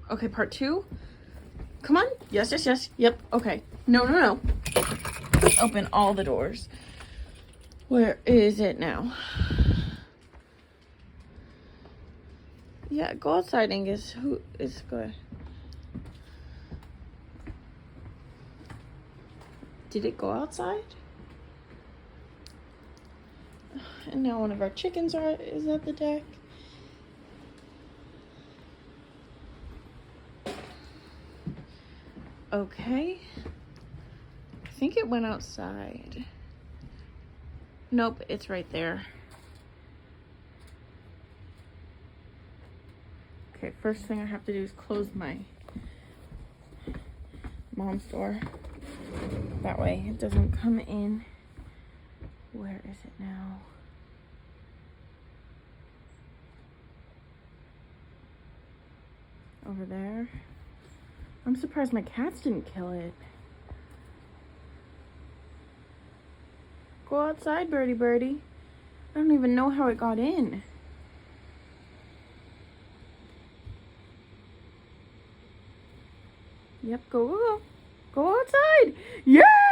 Okay, part 2. Come on. Yes, yes, yes. Yep. Okay. No, no, no. Open all the doors. Where is it now? Yeah, go outside, Angus. Who is good? Did it go outside? And now one of our chickens is at the deck. Okay. I think it went outside. Nope, it's right there. Okay, first thing I have to do is close my mom's door. That way it doesn't come in. Where is it now? Over there. I'm surprised my cats didn't kill it. Go outside, birdie birdie. I don't even know how it got in. Yep, go, go, go. Go outside. Yeah!